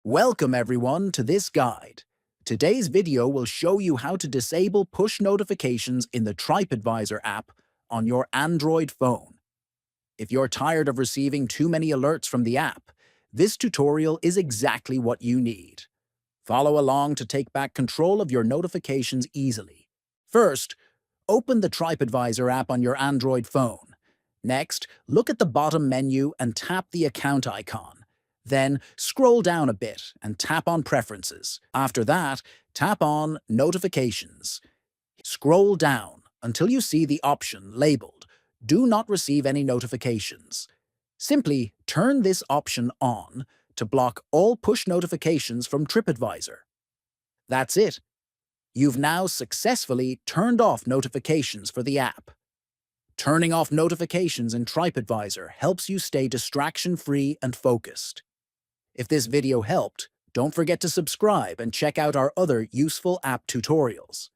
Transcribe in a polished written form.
Welcome everyone to this guide. Today's video will show you how to disable push notifications in the Tripadvisor app on your Android phone. If you're tired of receiving too many alerts from the app, this tutorial is exactly what you need. Follow along to take back control of your notifications easily. First, open the Tripadvisor app on your Android phone. Next, look at the bottom menu and tap the account icon. Then, scroll down a bit and tap on Preferences. After that, tap on Notifications. Scroll down until you see the option labeled Do Not Receive Any Notifications. Simply turn this option on to block all push notifications from Tripadvisor. That's it. You've now successfully turned off notifications for the app. Turning off notifications in Tripadvisor helps you stay distraction-free and focused. If this video helped, don't forget to subscribe and check out our other useful app tutorials.